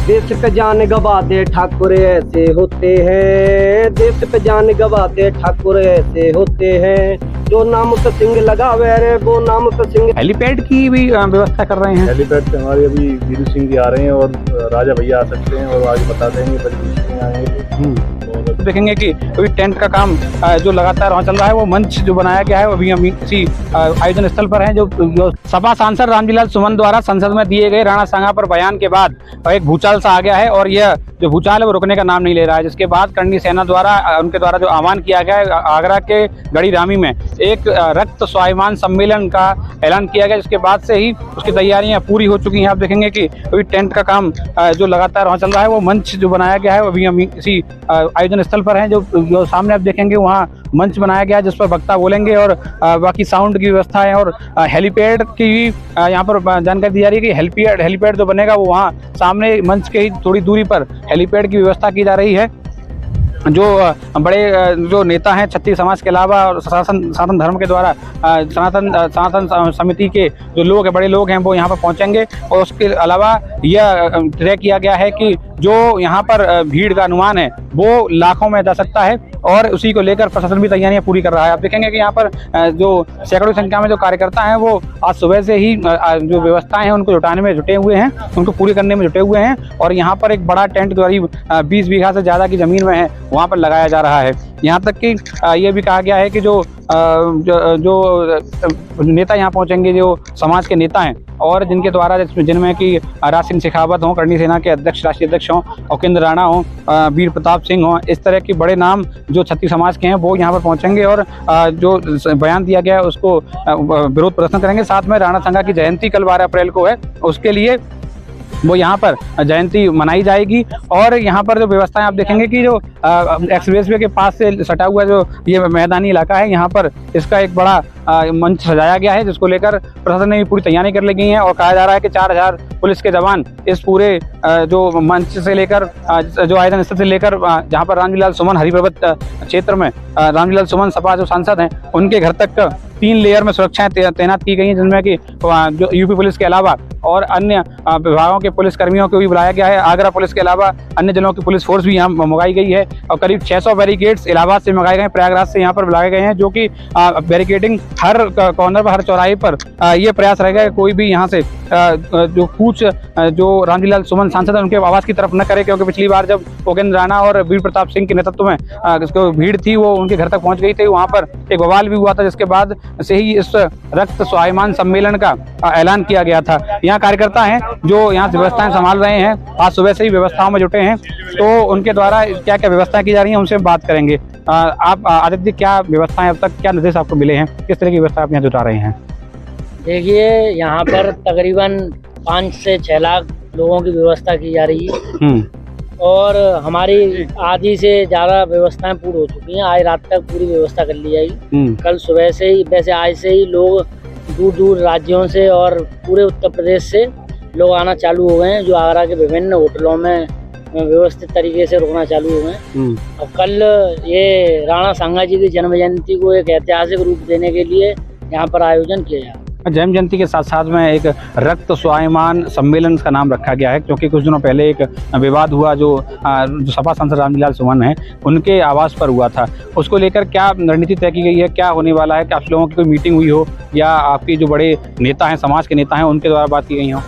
देश पे जान गवाते ठाकुर ऐसे होते हैं, देश पे जान गवाते ठाकुर ऐसे होते हैं, जो नाम पे सिंह लगावे रे वो नाम पे सिंह। हेलीपैड की भी व्यवस्था कर रहे हैं। हेलीपैड पे हमारे अभी वीरू सिंह जी आ रहे हैं और राजा भैया आ सकते हैं और आगे बता देंगे परिदृश्य आएंगे। देखेंगे कि अभी टेंट का काम जो लगातार वहाँ चल रहा है, वो मंच जो बनाया गया है वो अभी हम किसी आयोजन स्थल पर है। जो सपा सांसद रामजीलाल सुमन द्वारा संसद में दिए गए राणा सांगा पर बयान के बाद एक भूचाल सा आ गया है और यह जो भूचाल है वो रुकने का नाम नहीं ले रहा है। जिसके बाद करणी सेना द्वारा उनके द्वारा जो आह्वान किया गया है, आगरा के गढ़ी रामी में एक रक्त स्वाभिमान सम्मेलन का ऐलान किया गया, जिसके बाद से ही उसकी तैयारियां पूरी हो चुकी हैं। आप देखेंगे कि अभी टेंट का काम जो लगातार वहाँ चल रहा है, वो मंच जो बनाया गया है वो अभी हम किसी आयोजन स्थल पर है। जो सामने आप देखेंगे वहाँ मंच बनाया गया है जिस पर वक्ता बोलेंगे और बाकी साउंड की व्यवस्था है और हेलीपैड की भी यहाँ पर जानकारी दी जा रही है कि हेलीपैड जो बनेगा वो वहाँ सामने मंच के ही थोड़ी दूरी पर हेलीपैड की व्यवस्था की जा रही है। जो बड़े जो नेता हैं क्षत्रिय समाज के अलावा और सनातन धर्म के द्वारा सनातन समिति के जो लोग हैं, बड़े लोग हैं, वो यहाँ पर पहुँचेंगे। और उसके अलावा यह तय किया गया है कि जो यहाँ पर भीड़ का अनुमान है वो लाखों में जा सकता है और उसी को लेकर प्रशासन भी तैयारियां पूरी कर रहा है। आप देखेंगे कि यहाँ पर जो सैकड़ों संख्या में जो कार्यकर्ता हैं वो आज सुबह से ही जो व्यवस्थाएं हैं उनको जुटाने में जुटे हुए हैं, उनको पूरी करने में जुटे हुए हैं। और यहाँ पर एक बड़ा टेंट करीब 20 बीघा से ज़्यादा की ज़मीन में है, वहाँ पर लगाया जा रहा है। यहाँ तक कि ये भी कहा गया है कि जो नेता यहाँ पहुँचेंगे, जो समाज के नेता हैं और जिनके द्वारा जिनमें कि राज सिंह शेखावत हों, करणी सेना के अध्यक्ष राष्ट्रीय अध्यक्ष हों, औकेंद्र राणा हों, वीर प्रताप सिंह हों, इस तरह के बड़े नाम जो क्षत्रिय समाज के हैं वो यहाँ पर पहुँचेंगे और जो बयान दिया गया है उसको विरोध प्रदर्शन करेंगे। साथ में राणा सांगा की जयंती कल 12 अप्रैल को है, उसके लिए वो यहाँ पर जयंती मनाई जाएगी। और यहाँ पर जो व्यवस्थाएं आप देखेंगे कि जो एक्सप्रेसवे के पास से सटा हुआ जो ये मैदानी इलाका है, यहाँ पर इसका एक बड़ा मंच सजाया गया है, जिसको लेकर प्रशासन ने भी पूरी तैयारी कर ली गई है। और कहा जा रहा है कि 4000 पुलिस के जवान इस पूरे जो मंच से लेकर जो आयोजन स्थल से लेकर जहाँ पर रामजीलाल सुमन हरिपर्वत क्षेत्र में रामजीलाल सुमन सपा जो सांसद हैं उनके घर तक 3 लेयर में सुरक्षाएं तैनात की गई हैं, जिनमें कि जो यूपी पुलिस के अलावा और अन्य विभागों के पुलिस कर्मियों को भी बुलाया गया है। आगरा पुलिस के अलावा अन्य जिलों की पुलिस फोर्स भी यहाँ मंगाई गई है और करीब 600 बैरिकेड्स इलाहाबाद से मंगाए गए, प्रयागराज से यहाँ पर बुलाए गए हैं, जो कि बैरिकेडिंग हर कॉर्नर पर, हर चौराहे पर ये प्रयास रहेगा कि कोई भी यहाँ से जो कूच जो रामजीलाल सुमन सांसद है उनके आवास की तरफ न करे। क्योंकि पिछली बार जब औकेंद्र राणा और वीर प्रताप सिंह के नेतृत्व में जो भीड़ थी वो उनके घर तक पहुँच गई थी, वहाँ पर एक बवाल भी हुआ था, जिसके बाद से ही इस रक्त स्वाभिमान सम्मेलन का ऐलान किया गया था। यहाँ कार्यकर्ता हैं जो यहाँ से व्यवस्थाएं संभाल रहे हैं, आज सुबह से ही व्यवस्थाओं में जुटे हैं, तो उनके द्वारा क्या क्या व्यवस्थाएं की जा रही हैं उनसे बात करेंगे। आप आदित्य, क्या व्यवस्थाएं अब तक, क्या निर्देश आपको मिले हैं, किस तरह की व्यवस्था आप यहाँ जुटा रहे हैं? देखिए, यहाँ पर तकरीबन 5 से 6 लाख लोगों की व्यवस्था की जा रही है और हमारी आधी से ज़्यादा व्यवस्थाएं पूरी हो चुकी हैं। आज रात तक पूरी व्यवस्था कर ली जाएगी। कल सुबह से ही, वैसे आज से ही लोग दूर दूर राज्यों से और पूरे उत्तर प्रदेश से लोग आना चालू हो गए हैं, जो आगरा के विभिन्न होटलों में व्यवस्थित तरीके से रुकना चालू हो गए। और कल ये राणा सांगा जी की जन्म जयंती को एक ऐतिहासिक रूप देने के लिए यहाँ पर आयोजन किया जा रहा है। जन्म जयंती के साथ साथ में एक रक्त स्वाभिमान सम्मेलन का नाम रखा गया है, क्योंकि कुछ दिनों पहले एक विवाद हुआ जो सपा सांसद रामजीलाल सुमन है उनके आवास पर हुआ था। उसको लेकर क्या रणनीति तय की गई है, क्या होने वाला है, कि आप लोगों की कोई मीटिंग हुई हो या आपकी जो बड़े नेता हैं, समाज के नेता हैं, उनके द्वारा बात की गई हो?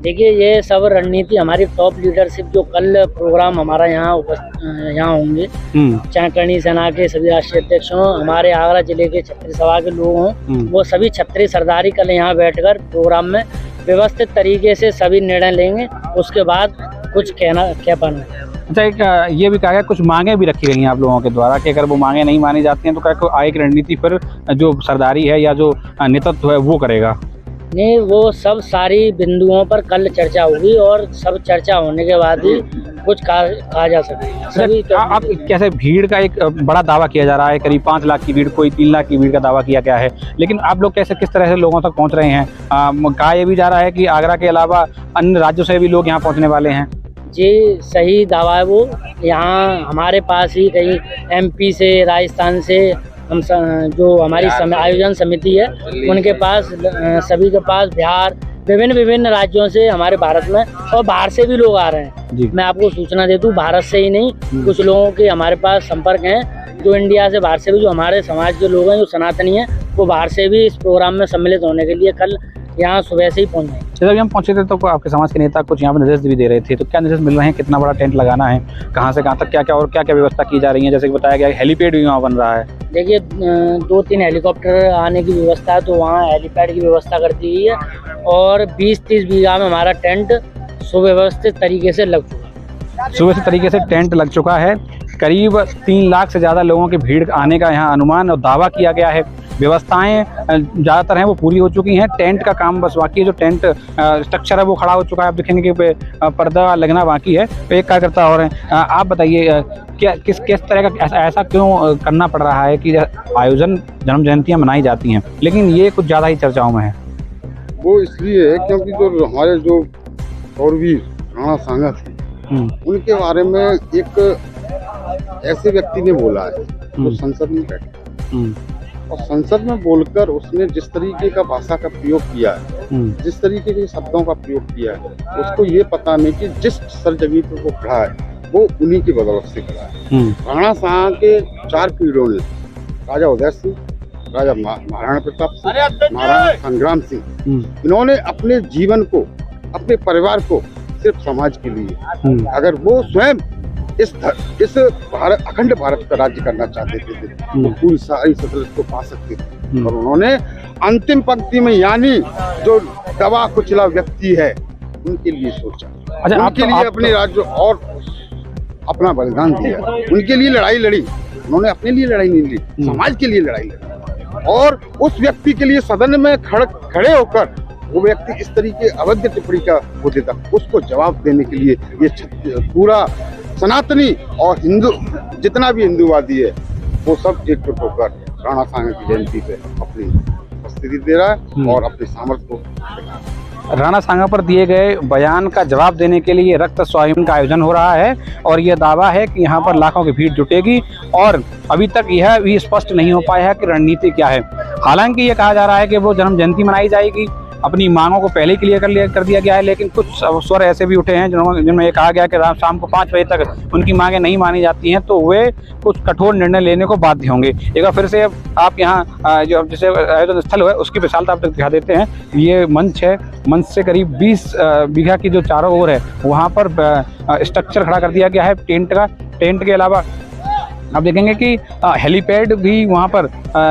देखिए, ये सब रणनीति हमारी टॉप लीडरशिप जो कल प्रोग्राम हमारा यहाँ होंगे, चाहे करणी सेना के सभी राष्ट्रीय अध्यक्ष हों, हमारे आगरा जिले के क्षत्रिय सभा के लोग हों, वो सभी क्षत्रिय सरदारी कल यहाँ बैठकर प्रोग्राम में व्यवस्थित तरीके से सभी निर्णय लेंगे। उसके बाद कुछ कह पाना। अच्छा, एक ये भी कहा गया कुछ मांगे भी रखी गई हैं आप लोगों के द्वारा कि अगर वो मांगे नहीं मानी जाती हैं तो क्या आय की रणनीति पर जो सरदारी है या जो नेतृत्व है वो करेगा? नहीं, वो सब सारी बिंदुओं पर कल चर्चा होगी और सब चर्चा होने के बाद ही कुछ कहा जा सकता है। आप कैसे, भीड़ का एक बड़ा दावा किया जा रहा है, करीब 5 लाख की भीड़, कोई 3 लाख की भीड़ का दावा किया गया है, लेकिन आप लोग कैसे, किस तरह से लोगों तक पहुंच रहे हैं? कहा यह भी जा रहा है कि आगरा के अलावा अन्य राज्यों से भी लोग यहाँ पहुँचने वाले हैं। जी, सही दावा है वो। यहाँ हमारे पास ही कई MP से, राजस्थान से, हम जो हमारी आयोजन समिति है उनके पास, सभी के पास, बिहार, विभिन्न विभिन्न राज्यों से हमारे भारत में, और बाहर से भी लोग आ रहे जी। हैं। मैं आपको सूचना दे दूं, भारत से ही नहीं, कुछ लोगों के हमारे पास संपर्क हैं जो इंडिया से, बाहर से भी, जो हमारे समाज के लोग हैं, जो सनातनी हैं, वो बाहर से भी इस प्रोग्राम में सम्मिलित होने के लिए कल यहाँ सुबह से ही पहुँच गए। जब हम पहुंचे थे तो आपके समाज के नेता कुछ यहाँ पर निर्देश भी दे रहे थे, तो क्या निर्देश मिल रहे हैं, कितना बड़ा टेंट लगाना है, कहाँ से कहाँ तक, क्या क्या और क्या क्या व्यवस्था की जा रही है? जैसे कि बताया गया हेलीपैड भी वहाँ बन रहा है। देखिए 2-3 हेलीकॉप्टर आने की व्यवस्था है, तो वहाँ हेलीपैड की व्यवस्था कर दी गई है, और 20-30 बीघा में हमारा टेंट सुव्यवस्थित तरीके से लग चुका है। सुव्यवस्थित तरीके से टेंट लग चुका है। करीब 3 लाख से ज़्यादा लोगों की भीड़ आने का यहाँ अनुमान और दावा किया गया है। व्यवस्थाएं ज़्यादातर हैं वो पूरी हो चुकी हैं, टेंट का काम बस बाकी है। जो टेंट स्ट्रक्चर है वो खड़ा हो चुका है, आप देखेंगे कि पर्दा लगना बाकी है। तो एक कार्यकर्ता और हैं, आप बताइए क्या किस तरह का ऐसा क्यों करना पड़ रहा है कि आयोजन जन्म जयंतियाँ मनाई जाती हैं लेकिन ये कुछ ज़्यादा ही चर्चाओं में है? वो इसलिए है क्योंकि जो हमारे जो शौरवीर राणा सांगा थे, उनके बारे में एक ऐसे व्यक्ति ने बोला है जो संसद में बैठा, और संसद में बोलकर उसने जिस तरीके का भाषा का प्रयोग किया है, जिस तरीके के शब्दों का प्रयोग किया है, उसको ये पता नहीं कि जिस सरजमीन पर वो खड़ा है वो उन्हीं की बदौलत से खड़ा है। राणा साहब के 4 पीढ़ियों ने, राजा उदय सिंह, राजा महाराणा प्रताप सिंह, महाराणा संग्राम सिंह, इन्होंने अपने जीवन को, अपने परिवार को सिर्फ समाज के लिए, अगर वो स्वयं इस भारत, अखंड भारत का राज्य करना चाहते थे तो पूरी सारी सदस्य को पा सकते थे, और उन्होंने अंतिम पंक्ति में, यानी जो दबा कुचला व्यक्ति है, उनके लिए सोचा। अच्छा, उनके लिए अपने राज्य और अपना बलिदान दिया, उनके लिए लड़ाई लड़ी। उन्होंने अपने लिए लड़ाई नहीं ली, समाज के लिए लड़ाई लड़ी, और उस व्यक्ति के लिए सदन में खड़े होकर वो व्यक्ति इस तरीके अवैध टिप्पणी का वो देता, उसको जवाब देने के लिए ये पूरा सनातनी और हिंदू, जितना भी हिंदूवादी है, वो सब एकजुट होकर राणा सांगा की जयंती पे अपनी उपस्थिति दे रहा है और अपने सामर्थ्य को। राणा सांगा पर दिए गए बयान का जवाब देने के लिए रक्त स्वाभिमान का आयोजन हो रहा है, और यह दावा है कि यहाँ पर लाखों की भीड़ जुटेगी, और अभी तक यह भी स्पष्ट नहीं हो पाया है कि रणनीति क्या है। हालांकि ये कहा जा रहा है कि वो जन्म जयंती मनाई जाएगी, अपनी मांगों को पहले क्लियर कर दिया गया है, लेकिन कुछ स्वर ऐसे भी उठे हैं जिनमें ये कहा गया कि शाम को 5 बजे तक उनकी मांगें नहीं मानी जाती हैं तो वे कुछ कठोर निर्णय लेने को बाध्य होंगे। एक बार फिर से आप यहाँ जो जैसे आयोजन स्थल है उसकी विशालता आप तक दिखा देते हैं। ये मंच है, मंच से करीब 20 बीघा की जो चारों ओर है वहाँ पर स्ट्रक्चर खड़ा कर दिया गया है टेंट का। टेंट के अलावा आप देखेंगे कि हेलीपैड भी वहाँ पर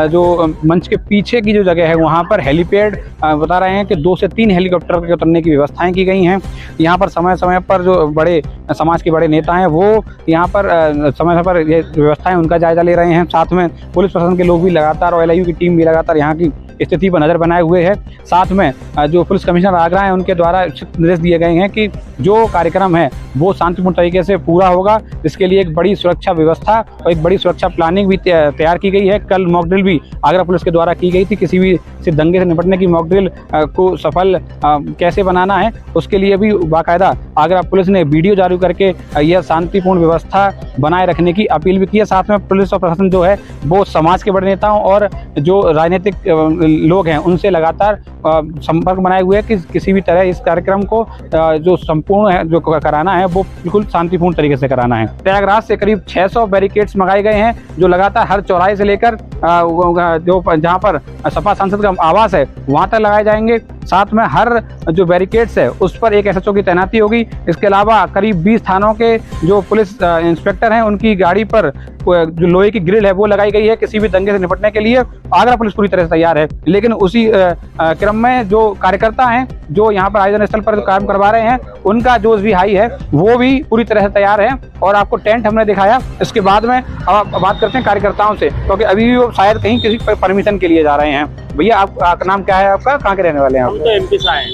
जो मंच के पीछे की जो जगह है वहाँ पर हेलीपैड बता रहे हैं कि 2 से 3 हेलीकॉप्टर के उतरने की व्यवस्थाएं की गई हैं। यहाँ पर समय समय पर जो बड़े समाज के बड़े नेता हैं वो यहाँ पर समय पर ये व्यवस्थाएं उनका जायजा ले रहे हैं। साथ में पुलिस प्रशासन के लोग भी लगातार और LIU की टीम भी लगातार यहाँ की स्थिति पर नज़र बनाए हुए है। साथ में जो पुलिस कमिश्नर आगरा हैं उनके द्वारा निर्देश दिए गए हैं कि जो कार्यक्रम है वो शांतिपूर्ण तरीके से पूरा होगा, जिसके लिए एक बड़ी सुरक्षा व्यवस्था और एक बड़ी सुरक्षा प्लानिंग भी तैयार की गई है। कल मॉक ड्रिल भी आगरा पुलिस के द्वारा की गई थी। किसी भी से दंगे से निपटने की मॉक ड्रिल को सफल कैसे बनाना है उसके लिए भी बाकायदा आगरा पुलिस ने वीडियो जारी करके यह शांतिपूर्ण व्यवस्था बनाए रखने की अपील भी की है। साथ में पुलिस और प्रशासन जो है वो समाज के बड़े नेताओं और जो राजनीतिक लोग हैं उनसे लगातार संपर्क बनाए हुए हैं कि किसी भी तरह इस कार्यक्रम को जो संपूर्ण है जो कराना है वो बिल्कुल शांतिपूर्ण तरीके से कराना है। प्रयागराज से करीब 600 बैरिकेड्स मंगाए गए हैं जो लगातार हर चौराहे से लेकर जो जहां पर सपा सांसद का आवास है वहां तक लगाए जाएंगे। साथ में हर जो बैरिकेड्स है उस पर एक SHO की तैनाती होगी। इसके अलावा करीब 20 थानों के जो पुलिस इंस्पेक्टर हैं उनकी गाड़ी पर जो लोहे की ग्रिल है वो लगाई गई है। किसी भी दंगे से निपटने के लिए आगरा पुलिस पूरी तरह से तैयार है। लेकिन उसी क्रम में जो कार्यकर्ता हैं जो यहाँ पर आयोजन स्थल पर काम करवा रहे हैं उनका जोश भी हाई है, वो भी पूरी तरह से तैयार है। और आपको टेंट हमने दिखाया, इसके बाद में अब बात करते हैं कार्यकर्ताओं से, क्योंकि अभी भी वो शायद कहीं किसी परमिशन के लिए जा रहे हैं। भैया आपका नाम क्या है, आपका कहाँ के रहने वाले हैं? हम तो MP से आए हैं।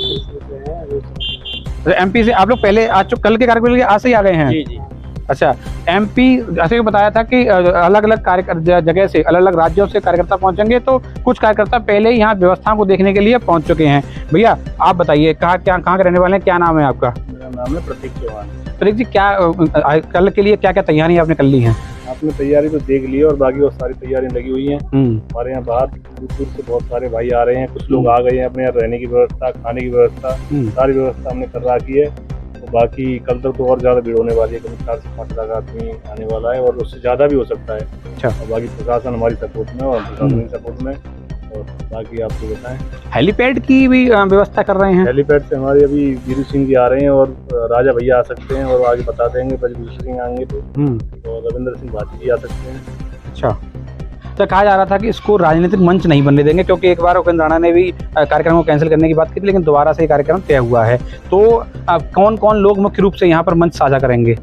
MP से आप लोग पहले आज कल के कार्यक्रम के लिए आज से ही आ गए हैं? जी जी। अच्छा, MP ऐसे बताया था कि अलग अलग जगह से अलग अलग राज्यों से कार्यकर्ता पहुंचेंगे, तो कुछ कार्यकर्ता पहले ही यहाँ व्यवस्थाओं को देखने के लिए पहुंच चुके हैं। भैया आप बताइए कहाँ के रहने वाले हैं, क्या नाम है आपका? मेरा नाम है प्रतीक चौहान। प्रतीक जी, क्या कल के लिए क्या क्या तैयारी आपने कर ली है? आपने तैयारी तो देख ली है और बाकी वो सारी तैयारी लगी हुई है। हमारे यहाँ बाहर दूर दूर से बहुत सारे भाई आ रहे हैं, कुछ लोग आ गए हैं, अपने यहाँ रहने की व्यवस्था, खाने की व्यवस्था, सारी व्यवस्था हमने कर रखी है। तो बाकी कल तक तो और ज्यादा भीड़ होने वाली है, कभी 4 से 5 लाख आदमी आने वाला है और उससे ज्यादा भी हो सकता है। अच्छा। और बाकी प्रशासन हमारी सपोर्ट में और प्रशासन सपोर्ट में। और बाकी आपको बताएं, हेलीपैड की भी व्यवस्था कर रहे हैं? हेलीपैड से हमारे अभी वीरू सिंह जी आ रहे हैं और राजा भैया आ सकते हैं और आगे बता देंगे, बजबीर सिंह आएंगे तो, और रविंद्र सिंह भाटी जी आ सकते हैं। अच्छा, तो कहा जा रहा था कि इसको राजनीतिक मंच नहीं बनने देंगे, क्योंकि एक बार उपेंद्र राणा ने भी कार्यक्रम को कैंसिल करने की बात की थी, लेकिन दोबारा से ये कार्यक्रम तय हुआ है। तो कौन कौन लोग मुख्य रूप से यहाँ पर मंच साझा करेंगे?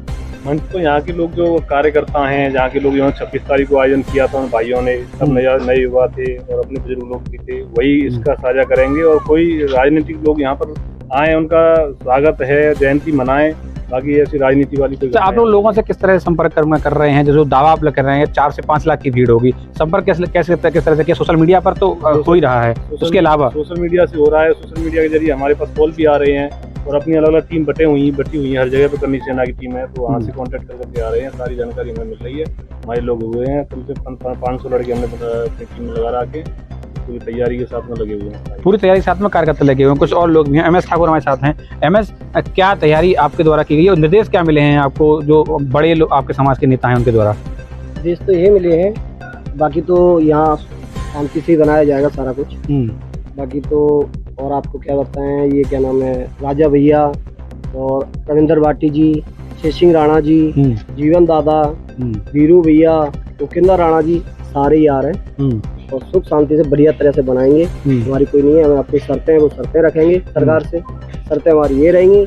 मंच तो यहाँ के लोग जो कार्यकर्ता हैं, जहाँ के लोग, 26 तारीख को आयोजन किया था उन भाइयों ने, सब नए युवा थे और अपने बुजुर्ग लोग भी थे, वही इसका साझा करेंगे। और कोई राजनीतिक लोग यहाँ पर आए, उनका स्वागत है, जयंती मनाएं, बाकी ऐसी राजनीति वाली कोई। तो आप लोगों से किस तरह से संपर्क कर रहे हैं? जो दावा आप लोग कर रहे हैं 4 से 5 लाख की भीड़ होगी, संपर्क किस तरह से किया? सोशल मीडिया पर तो हो ही रहा है, उसके अलावा सोशल मीडिया से हो रहा है। सोशल मीडिया के जरिए हमारे पास कॉल भी आ रहे हैं और अपनी अलग अलग टीम बटी हुई है, हर जगह पे करनी सेना की टीम है, तो वहाँ से कांटेक्ट करके आ रहे हैं, सारी जानकारी हमें मिल रही है। हमारे लोग हुए हैं, कम से कम 500 लड़के हमने अपनी टीम में लगा रखे, पूरी तैयारी के साथ में लगे हुए हैं। पूरी तैयारी के साथ में कार्यकर्ता लगे हुए हैं, कुछ और लोग भी हैं। MS ठाकुर हमारे साथ हैं। MS, क्या तैयारी आपके द्वारा की गई है और निर्देश क्या मिले हैं आपको, जो बड़े लोग आपके समाज के नेता हैं उनके द्वारा? निर्देश तो ये मिले हैं, बाकी तो यहाँ शांति से बनाया जाएगा सारा कुछ। बाकी तो और आपको क्या बताएं, ये क्या नाम है, राजा भैया और रविंद्र भाटी जी, शेषिंग राणा जी, जीवन दादा, वीरू भैया, उपेंद्र राणा जी, सारे ही आ रहे हैं और सुख शांति से बढ़िया तरह से बनाएंगे। हमारी कोई नहीं है, हमें अपनी शर्तें हैं, वो शर्तें रखेंगे सरकार से। शर्तें हमारी ये रहेंगी,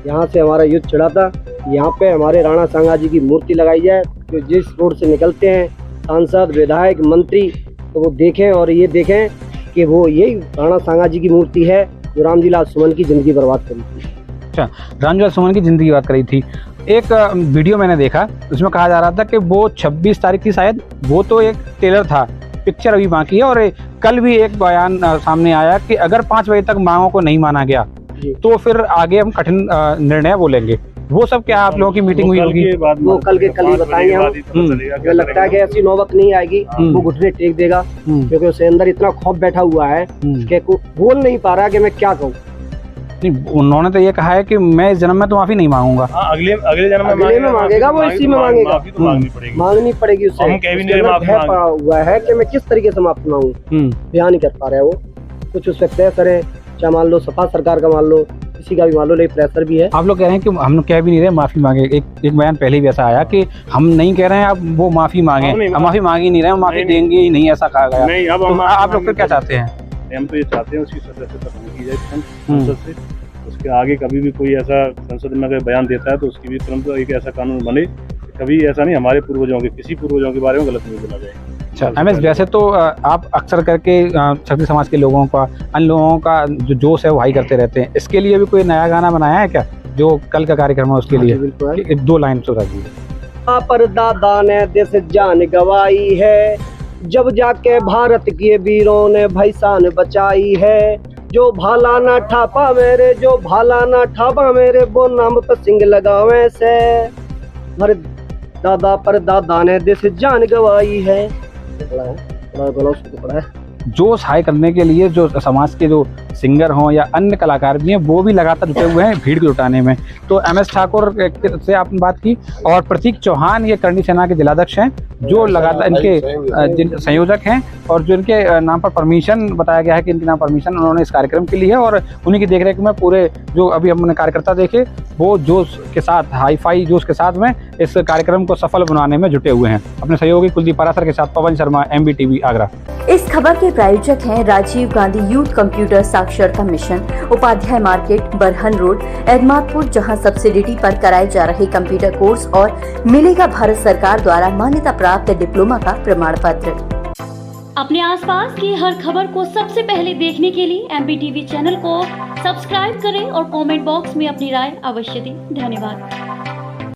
यहाँ से हमारा युद्ध छिड़ा था, यहाँ पे हमारे राणा सांगा जी की मूर्ति लगाई जाए, जो जिस रोड से निकलते हैं सांसद, विधायक, मंत्री, तो वो देखें और ये देखें कि वो यही राणा सांगा जी की मूर्ति है जो रामजीलाल सुमन की जिंदगी बर्बाद करी थी। अच्छा, रामजीलाल सुमन की जिंदगी बात करी थी। एक वीडियो मैंने देखा, उसमें कहा जा रहा था कि वो 26 तारीख थी शायद, वो तो एक ट्रेलर था, पिक्चर अभी बाकी है। और कल भी एक बयान सामने आया कि अगर 5 बजे तक मांगों को नहीं माना गया तो फिर आगे हम कठिन निर्णय बोलेंगे। वो सब क्या आप लोगों की मीटिंग हुई होगी? वो कल ही बताएंगे हम। मुझे लगता है कि ऐसी नौबत नहीं आएगी, वो घुटने टेक देगा, क्योंकि उसके अंदर इतना खौफ बैठा हुआ है कि बोल नहीं पा रहा कि मैं क्या कहूँ। उन्होंने तो ये कहा है कि मैं इस जन्म में तो माफी नहीं मांगूंगा। अगले जन्म में मांगेगा, वो इसी में मांगेगा, मांगनी पड़ेगी उससे। हुआ है कि मैं किस तरीके से माफी मांगू, बयान नहीं कर पा रहा है वो। कुछ उस पर प्रेशर है, चाहे मान लो सपा सरकार का, मान लो किसी का भी मान लो, लेकिन प्रेशर भी है। आप लोग कह रहे हैं कि हम कह भी नहीं रहे माफी मांगे। एक बयान पहले भी ऐसा आया कि हम नहीं कह रहे हैं अब वो माफी मांगे, हम माफी मांग ही नहीं रहे, हम माफी देंगे ही नहीं, ऐसा कहा गया। नहीं, अब आप लोग फिर क्या चाहते हैं? हम तो ये चाहते हैं उसकी सदस्यता भंग की जाए संसद से। उसके आगे कभी भी कोई ऐसा संसद में अगर बयान देता है तो उसकी भी तुरंत एक ऐसा कानून बने, कभी ऐसा नहीं हमारे पूर्वजों के, किसी पूर्वजों के बारे में गलत नहीं बोला जाए। अच्छा, MS, वैसे तो आप अक्सर करके क्षत्रिय समाज के लोगों का, अन्य लोगों का जो जोश है वो हाई करते रहते हैं। इसके लिए भी कोई नया गाना बनाया है क्या, जो कल का कार्यक्रम है उसके लिए? 2 लाइन सुना दीजिए। पर दादा ने देश जान गवाई है, जब जाके भारत के वीरों ने भैसान बचाई है। जो भाला ना ठापा मेरे, जो भाला ना ठापा मेरे, वो नाम पर सिंह लगावे से। हर दादा पर दादा ने देश जान गवाई है। बड़ा है। जोश हाई करने के लिए जो समाज के जो सिंगर हों या अन्य कलाकार भी हैं, वो भी लगातार जुटे हुए हैं भीड़ को जुटाने में। तो MS ठाकुर से आपने बात की, और प्रतीक चौहान ये करणी सेना के जिलाध्यक्ष हैं, जो लगातार इनके संयोजक हैं और जो इनके नाम पर परमिशन बताया गया है कि इनके नाम परमिशन उन्होंने इस कार्यक्रम के लिए है। और उन्हीं की देखरेख में पूरे जो अभी हमने कार्यकर्ता देखे, वो जोश के साथ, हाई फाई जोश के साथ में इस कार्यक्रम को सफल बनाने में जुटे हुए हैं। अपने सहयोगी कुलदीप पारासर के साथ पवन शर्मा, MBTV आगरा। इस खबर के प्रायोजक हैं राजीव गांधी यूथ कंप्यूटर साक्षरता mission, Upadhyay market, Barhan road, Edmatpur, जहां सब्सिडिटी पर कराए जा रहे कंप्यूटर कोर्स और मिलेगा भारत सरकार द्वारा मान्यता प्राप्त डिप्लोमा का प्रमाण पत्र। अपने आसपास की हर खबर को सबसे पहले देखने के लिए MBTV चैनल को सब्सक्राइब करें और कमेंट बॉक्स में अपनी राय अवश्य दें। धन्यवाद।